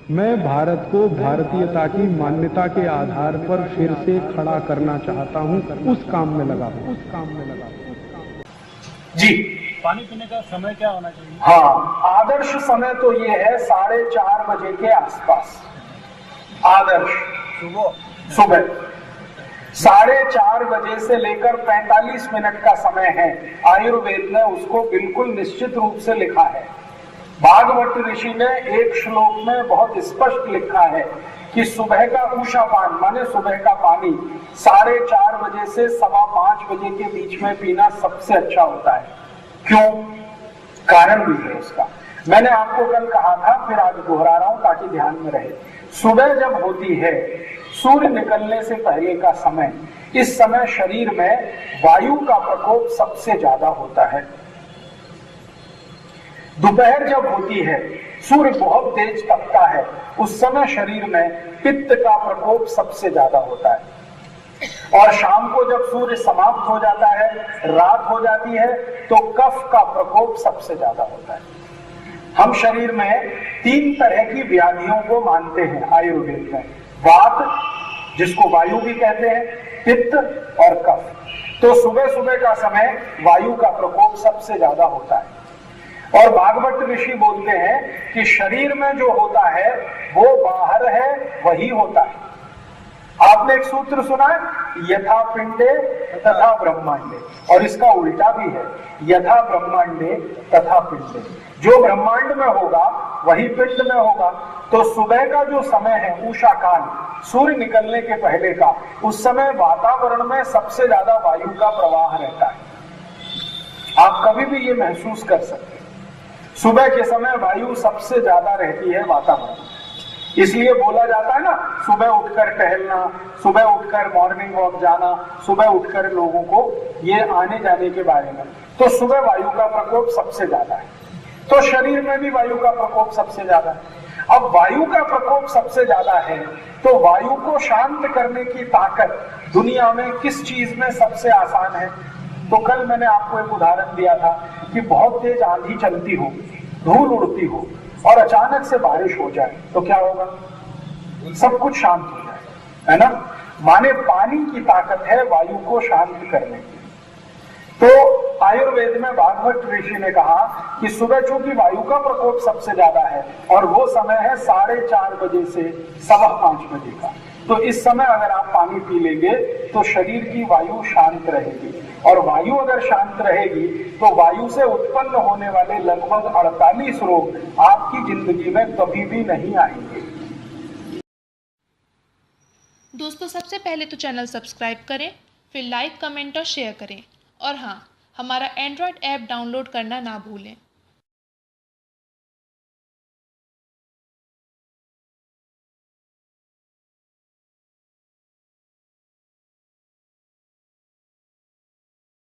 मैं भारत को भारतीयता की मान्यता के आधार पर फिर से खड़ा करना चाहता हूं, उस काम में लगा हूं। जी, पानी पीने का समय क्या होना चाहिए? हाँ, आदर्श समय तो ये है 4:30 बजे के आसपास। आदर्श सुबह 4:30 बजे से लेकर 45 मिनट का समय है। आयुर्वेद ने उसको बिल्कुल निश्चित रूप से लिखा है। भागवत ऋषि ने एक श्लोक में बहुत स्पष्ट लिखा है कि सुबह का उषापान माने सुबह का पानी 4:30 बजे से 5:15 बजे के बीच में पीना सबसे अच्छा होता है। क्यों? कारण भी है उसका। मैंने आपको कल कहा था, फिर आज दोहरा रहा हूं ताकि ध्यान में रहे। सुबह जब होती है, सूर्य निकलने से पहले का समय, इस समय शरीर में वायु का प्रकोप सबसे ज्यादा होता है। दोपहर जब होती है, सूर्य बहुत तेज तपता है, उस समय शरीर में पित्त का प्रकोप सबसे ज्यादा होता है। और शाम को जब सूर्य समाप्त हो जाता है, रात हो जाती है, तो कफ का प्रकोप सबसे ज्यादा होता है। हम शरीर में 3 तरह की व्याधियों को मानते हैं आयुर्वेद में। वात, जिसको वायु भी कहते हैं, पित्त और कफ। तो सुबह सुबह का समय वायु का प्रकोप सबसे ज्यादा होता है। और भागवत ऋषि बोलते हैं कि शरीर में जो होता है वो बाहर है वही होता है। आपने एक सूत्र सुना है, यथा पिंडे तथा ब्रह्मांडे, और इसका उल्टा भी है, यथा ब्रह्मांडे तथा पिंडे। जो ब्रह्मांड में होगा वही पिंड में होगा। तो सुबह का जो समय है, उषा काल, सूर्य निकलने के पहले का, उस समय वातावरण में सबसे ज्यादा वायु का प्रवाह रहता है। आप कभी भी ये महसूस कर सकते हैं, सुबह के समय वायु सबसे ज्यादा रहती है वातावरण। इसलिए बोला जाता है ना, सुबह उठकर टहलना, सुबह उठकर मॉर्निंग वॉक जाना, सुबह उठकर लोगों को ये आने जाने के बारे में। तो सुबह वायु का प्रकोप सबसे ज्यादा है। तो शरीर में भी वायु का प्रकोप सबसे ज्यादा है। अब वायु का प्रकोप सबसे ज्यादा है, तो वायु को शांत करने की ताकत दुनिया में किस चीज में सबसे आसान है? तो कल मैंने आपको एक उदाहरण दिया था कि बहुत तेज आंधी चलती हो, धूल उड़ती हो और अचानक से बारिश हो जाए तो क्या होगा? सब कुछ शांत हो जाए, है ना? माने पानी की ताकत है वायु को शांत करने की। तो आयुर्वेद में भागवत ऋषि ने कहा कि सुबह चूंकि वायु का प्रकोप सबसे ज्यादा है और वो समय है 4:30 से 5:15 बजे का, तो इस समय अगर आप पानी पी लेंगे तो शरीर की वायु शांत रहेगी। और वायु अगर शांत रहेगी तो वायु से उत्पन्न होने वाले लगभग 48 रोग आपकी जिंदगी में कभी भी नहीं आएंगे। दोस्तों, सबसे पहले तो चैनल सब्सक्राइब करें, फिर लाइक, कमेंट और शेयर करें। और हाँ, हमारा एंड्रॉयड ऐप डाउनलोड करना ना भूलें।